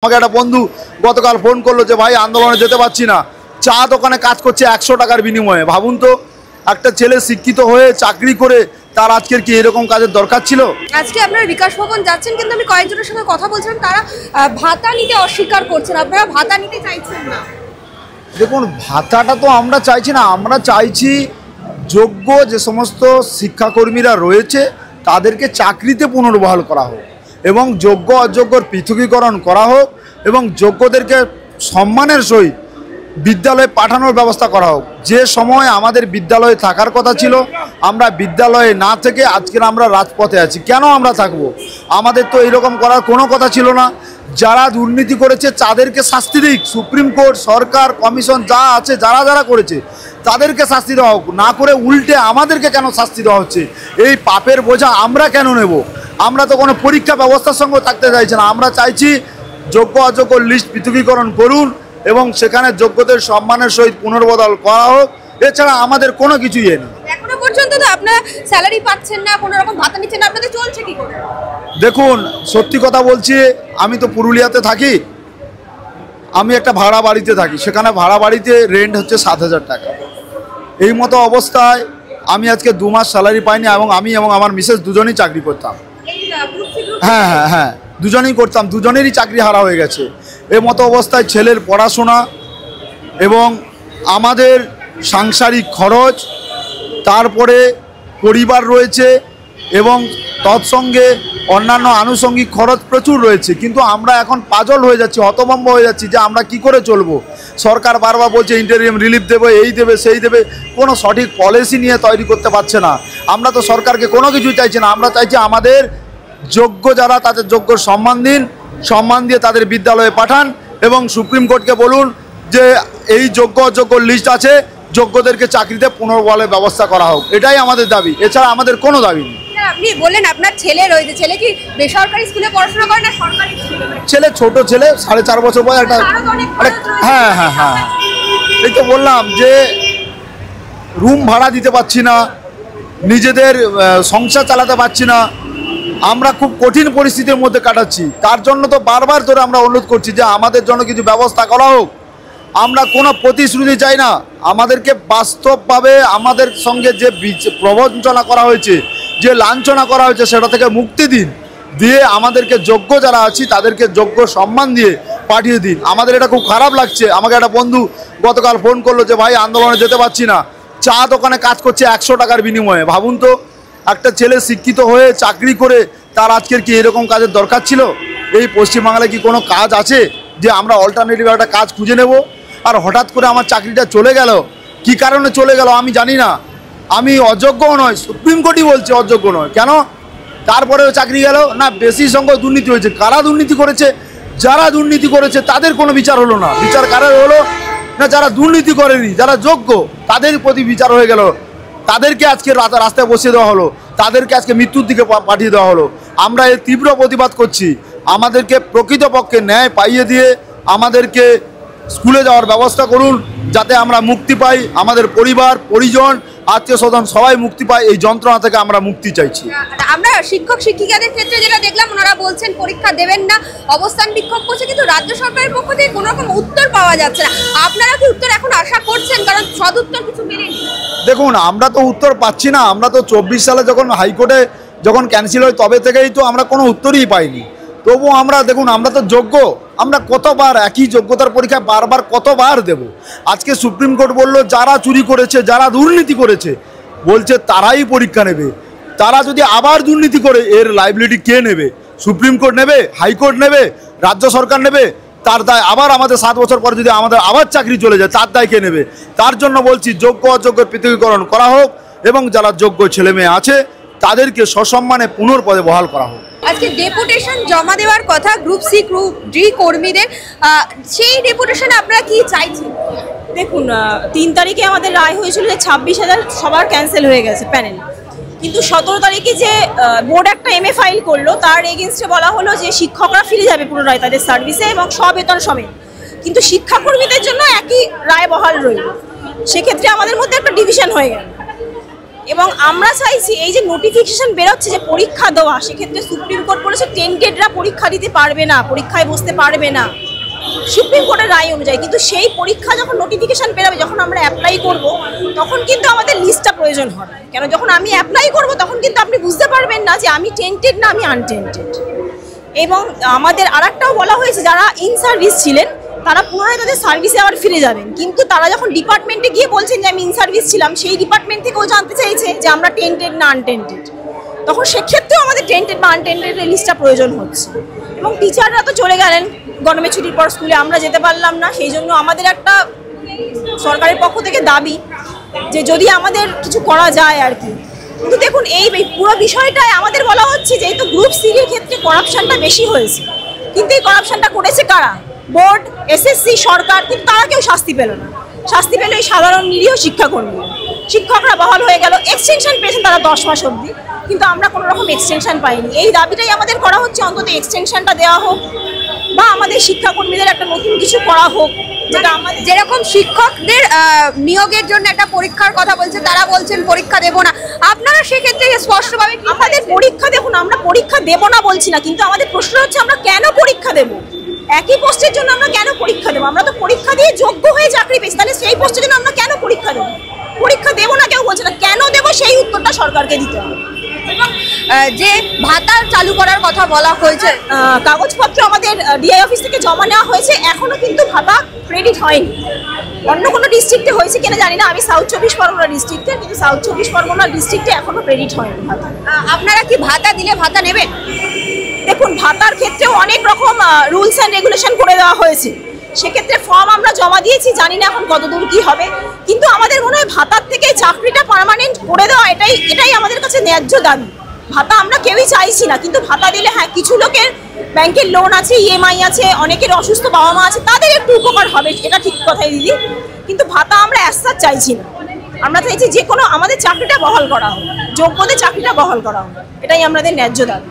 আমাকে একটা বন্ধু গতকাল ফোন করলো যে ভাই আন্দোলনে যেতে পারছি না, চা দোকানে কাজ করছে 100 টাকার বিনিময়ে। ভাবুন তো, একটা ছেলে শিক্ষিত হয়ে চাকরি করে তার আজকের কি এরকম কাজের দরকার ছিল? আজকে আপনারা বিকাশ ভবন যাচ্ছেন, কিন্তু আমি কয়েকজনের সঙ্গে কথা বলছিলাম, তারা ভাতা নিতে অস্বীকার করছেন। আপনারা ভাতা নিতে চাইছেন না? দেখুন, ভাতাটা তো আমরা চাইছি না, আমরা চাইছি যোগ্য যে সমস্ত শিক্ষাকর্মীরা রয়েছে তাদেরকে চাকরিতে পুনর্বহাল করা হোক এবং যোগ্য অযোগ্যর পৃথকীকরণ করা হোক এবং যোগ্যদেরকে সম্মানের সহিত বিদ্যালয়ে পাঠানোর ব্যবস্থা করা হোক। যে সময় আমাদের বিদ্যালয়ে থাকার কথা ছিল, আমরা বিদ্যালয়ে না থেকে আজকের আমরা রাজপথে আছি। কেন আমরা থাকবো? আমাদের তো এরকম করার কোনো কথা ছিল না। যারা দুর্নীতি করেছে তাদেরকে শাস্তি দিক, সুপ্রিম কোর্ট, সরকার, কমিশন যা আছে, যারা যারা করেছে তাদেরকে শাস্তি দেওয়া হোক, না করে উল্টে আমাদেরকে কেন শাস্তি দেওয়া হচ্ছে? এই পাপের বোঝা আমরা কেন নেব? আমরা তো কোনো পরীক্ষা ব্যবস্থার সঙ্গে থাকতে চাইছি না। আমরা চাইছি যোগ্য অযোগ্য লিস্ট পৃথকীকরণ করুন এবং সেখানে যোগ্যদের সম্মানের সহিত পুনর্বদল করা হোক। এছাড়া আমাদের কোনো কিছুই নেই। এখনো পর্যন্ত তো আপনারা স্যালারি পাচ্ছেন না, কোনো রকম ভাতা নিচ্ছেন না, আপনাদের চলছে কি করে? দেখুন, সত্যি কথা বলছি, আমি তো পুরুলিয়াতে থাকি, আমি একটা ভাড়া বাড়িতে থাকি। সেখানে ভাড়া বাড়িতে রেন্ট হচ্ছে 7,000 টাকা। এই মতো অবস্থায় আমি আজকে 2 মাস স্যালারি পাইনি এবং আমি এবং আমার মিসেস দুজনেই চাকরি করতাম। হ্যাঁ, দুজনেই করতাম, দুজনেরই চাকরি হারা হয়ে গেছে। এই মতো অবস্থায় ছেলের পড়াশোনা এবং আমাদের সাংসারিক খরচ, তারপরে পরিবার রয়েছে এবং তৎসঙ্গে অন্যান্য আনুষঙ্গিক খরচ প্রচুর রয়েছে। কিন্তু আমরা এখন পাজল হয়ে যাচ্ছি, হতভম্ব হয়ে যাচ্ছি যে আমরা কি করে চলবো। সরকার বারবার বলছে ইন্টারিম রিলিফ দেবে, এই দেবে, সেই দেবে, কোনো সঠিক পলিসি নিয়ে তৈরি করতে পারছে না। আমরা তো সরকারকে কোনো কিছুই চাইছি না। আমরা চাইছি আমাদের যোগ্য যারা, তাদের যোগ্য সম্মান দিন, সম্মান দিয়ে তাদের বিদ্যালয়ে পাঠান এবং সুপ্রিম কোর্টকে বলুন যে এই যোগ্য অযোগ্য লিস্ট আছে, যোগ্যদেরকে চাকরিতে পুনর্বহালের ব্যবস্থা করা হোক। এটাই আমাদের দাবি, এছাড়া আমাদের কোনো দাবি নেই। আপনি বললেন আপনার ছেলে রয়েছে, ছেলে কি বেসরকারি স্কুলে পড়াশোনা করে না সরকারি স্কুলে? ছেলে ছোট ছেলে, 4.5 বছর বয়স। একটা হ্যাঁ, এই তো বললাম যে রুম ভাড়া দিতে পারছি না, নিজেদের সংসার চালাতে পারছি না, আমরা খুব কঠিন পরিস্থিতির মধ্যে কাটাচ্ছি। তার জন্য তো বারবার ধরে আমরা অনুরোধ করছি যে আমাদের জন্য কিছু ব্যবস্থা করা হোক। আমরা কোনো প্রতিশ্রুতি চাই না, আমাদেরকে বাস্তবভাবে আমাদের সঙ্গে যে প্রবঞ্চনা করা হয়েছে, যে লাঞ্ছনা করা হয়েছে, সেটা থেকে মুক্তি দিন, দিয়ে আমাদেরকে যোগ্য যারা আছি তাদেরকে যোগ্য সম্মান দিয়ে পাঠিয়ে দিন। আমাদের এটা খুব খারাপ লাগছে। আমাকে একটা বন্ধু গতকাল ফোন করলো যে ভাই আন্দোলনে যেতে পারছি না, চা দোকানে কাজ করছে 100 টাকার বিনিময়ে। ভাবুন তো, একটা ছেলে শিক্ষিত হয়ে চাকরি করে তার আজকের কি এরকম কাজের দরকার ছিল? এই পশ্চিমবাংলায় কি কোনো কাজ আছে যে আমরা অল্টারনেটিভ একটা কাজ খুঁজে নেব? আর হঠাৎ করে আমার চাকরিটা চলে গেল, কি কারণে চলে গেল আমি জানি না। আমি অযোগ্যও নয়, সুপ্রিম কোর্টই বলছে অযোগ্য নয়। কেন? তারপরেও চাকরি গেল না। বেশি সংখ্যক দুর্নীতি হয়েছে। কারা দুর্নীতি করেছে? যারা দুর্নীতি করেছে তাদের কোনো বিচার হলো না। বিচার কারা হলো? না, যারা দুর্নীতি করেনি, যারা যোগ্য তাদের প্রতি বিচার হয়ে গেল। তাদেরকে আজকে রাস্তায় বসিয়ে দেওয়া হলো, তাদেরকে আজকে মৃত্যুর দিকে পাঠিয়ে দেওয়া হলো। আমরা এর তীব্র প্রতিবাদ করছি। আমাদেরকে প্রকৃতপক্ষে ন্যায় পাইয়ে দিয়ে আমাদেরকে স্কুলে যাওয়ার ব্যবস্থা করুন, যাতে আমরা মুক্তি পাই, আমাদের পরিবার পরিজন আত্মীয় স্বজন সবাই মুক্তি পায়। এই যন্ত্রণা থেকে আমরা মুক্তি চাইছি। আমরা শিক্ষক শিক্ষিকাদের ক্ষেত্রে যেটা দেখলাম, ওনারা বলছেন পরীক্ষা দেবেন না, অবস্থান বিক্ষোভ করছে, কিন্তু রাজ্য সরকারের পক্ষ থেকে কোনো রকম উত্তর পাওয়া যাচ্ছে না। আপনারা কি উত্তর এখন আশা করছেন? কারণ সদুত্তর কিছু মেলেনি। দেখুন, আমরা তো উত্তর পাচ্ছি না। আমরা তো 24 সালে যখন হাইকোর্টে যখন ক্যান্সেল হয় তবে থেকেই তো আমরা কোনো উত্তরই পাইনি। তবুও আমরা দেখুন, আমরা তো যোগ্য, আমরা কতবার একই যোগ্যতার পরীক্ষা বারবার কতবার দেব? আজকে সুপ্রিম কোর্ট বললো যারা চুরি করেছে, যারা দুর্নীতি করেছে, বলছে তারাই পরীক্ষা নেবে। তারা যদি আবার দুর্নীতি করে এর লাইবিলিটি কে নেবে? সুপ্রিম কোর্ট নেবে? হাইকোর্ট নেবে? রাজ্য সরকার নেবে? তার দায় আবার আমাদের 7 বছর পরে যদি আমাদের আবার চাকরি চলে যায়, তার দায় কে নেবে? তার জন্য বলছি যোগ্য অযোগ্যের পৃথকীকরণ করা হোক এবং যারা যোগ্য ছেলে মেয়ে আছে তাদেরকে সসম্মানে পুনর্পদে বহাল করা হোক। আজকে ডেপুটেশন জমা দেওয়ার কথা গ্রুপ সি গ্রুপ ডি কর্মীদের, সেই ডেপুটেশনে আপনারা কি চাইছেন? দেখুন, 3 তারিখে আমাদের রায় হয়েছিল যে 26,000 সবার ক্যান্সেল হয়ে গেছে প্যানেল। কিন্তু 17 তারিখে যে বোর্ড একটা MA ফাইল করলো, তার এগেনস্টে বলা হলো যে শিক্ষকরা ফিরে যাবে পুনরায় তাদের সার্ভিসে এবং বেতন সমেত। কিন্তু শিক্ষাকর্মীদের জন্য একই রায় বহাল রইল। সেক্ষেত্রে আমাদের মধ্যে একটা ডিভিশন হয়ে গেল। এবং আমরা চাইছি এই যে নোটিফিকেশন বেরোচ্ছে যে পরীক্ষা দেওয়া, সেক্ষেত্রে সুপ্রিম কোর্ট বলেছে টেন্টেডরা পরীক্ষা দিতে পারবে না, পরীক্ষায় বসতে পারবে না সুপ্রিম কোর্টের রায় অনুযায়ী। কিন্তু সেই পরীক্ষা যখন নোটিফিকেশন বেরোবে, যখন আমরা অ্যাপ্লাই করব, তখন কিন্তু আমাদের লিস্টটা প্রয়োজন হবে। কেন, যখন আমি অ্যাপ্লাই করব তখন কিন্তু আপনি বুঝতে পারবেন না যে আমি টেন্টেড না আমি আনটেন্টেড। এবং আমাদের আরেকটাও বলা হয়েছে যারা ইন সার্ভিস ছিলেন তারা পুনরায় তাদের সার্ভিসে আবার ফিরে যাবেন, কিন্তু তারা যখন ডিপার্টমেন্টে গিয়ে বলছেন যে আমি ইন সার্ভিস ছিলাম, সেই ডিপার্টমেন্ট থেকেও জানতে চাইছে যে আমরা টেন্টেড না আনটেন্টেড। তখন সেক্ষেত্রেও আমাদের টেন্টেড বা আনটেন্টেডের লিস্টটা প্রয়োজন হচ্ছে। এবং টিচাররা তো চলে গেলেন গরমের ছুটির পর স্কুলে, আমরা যেতে পারলাম না। সেই জন্য আমাদের একটা সরকারের পক্ষ থেকে দাবি যে যদি আমাদের কিছু করা যায় আর কি। কিন্তু দেখুন এই পুরো বিষয়টায় আমাদের বলা হচ্ছে যে এই তো গ্রুপ সির ক্ষেত্রে করাপশনটা বেশি হয়েছে, কিন্তু এই করাপশনটা করেছে কারা? বোর্ড, এসএসসি, সরকার। কিন্তু তারা কেউ শাস্তি পেল না, শাস্তি পেল এই সাধারণ নিরীহ শিক্ষাকর্মী। শিক্ষকরা বহাল হয়ে গেল, এক্সটেনশন পেয়েছেন তারা 10 মাস অবধি, কিন্তু আমরা কোনো রকম এক্সটেনশন পাইনি। এই দাবিটাই আমাদের করা হচ্ছে, অন্তত এক্সটেনশনটা দেওয়া হোক বা আমাদের শিক্ষাকর্মীদের একটা নতুন কিছু করা হোক। যেটা আমাদের যেরকম শিক্ষকদের নিয়োগের জন্য একটা পরীক্ষার কথা বলছে, তারা বলছেন পরীক্ষা দেব না, আপনারা সেক্ষেত্রে স্পষ্টভাবে আমাদের পরীক্ষা দেখুন, আমরা পরীক্ষা দেব না বলছি না, কিন্তু আমাদের প্রশ্ন হচ্ছে আমরা কেন পরীক্ষা দেব? একই পোস্টের জন্য আমরা কেন পরীক্ষা দেবো? আমরা তো পরীক্ষা দিয়ে যোগ্য হয়ে চাকরি পেয়েছি, তাহলে সেই পোস্টের জন্য আমরা কেন পরীক্ষা দেবো? পরীক্ষা দেবো না কেউ বলছে না, কেন দেবো সেই উত্তরটা সরকারকে দিতে হবে। যে ভাতা চালু করার কথা বলা হয়েছে, কাগজপত্র আমাদের ডিআই অফিস থেকে জমা নেওয়া হয়েছে, এখনো কিন্তু ভাতা ক্রেডিট হয়নি। অন্য কোনো ডিস্ট্রিক্টে হয়েছে কিনা জানি না, আমি সাউথ 24 পরগনা ডিস্ট্রিক্টে, কিন্তু সাউথ 24 পরগনা ডিস্ট্রিক্টে এখনো ক্রেডিট হয়নি ভাতা। আপনারা কি ভাতা দিলে ভাতা নেবেন? দেখুন ভাতার ক্ষেত্রেও অনেক রকম রুলস অ্যান্ড রেগুলেশন করে দেওয়া হয়েছে, সেক্ষেত্রে ফর্ম আমরা জমা দিয়েছি, জানি না এখন কতদূর কি হবে। কিন্তু আমাদের মনে হয় ভাতার থেকে চাকরিটা পার্মানেন্ট করে দেওয়া এটাই আমাদের কাছে ন্যায্য দাবি। ভাতা আমরা কেউই চাইছি না, কিন্তু ভাতা দিলে হ্যাঁ কিছু লোকের ব্যাংকের লোন আছে, ইএমআই আছে, অনেকের অসুস্থ বাবা মা আছে, তাদের একটু উপকার হবে, এটা ঠিক কথাই দিদি। কিন্তু ভাতা আমরা অ্যাসার চাইছি না, আমরা চাইছি যে কোনো আমাদের চাকরিটা বহাল করা হোক, যোগ্যদের চাকরিটা বহাল করা হোক, এটাই আমাদের ন্যায্য দাবি।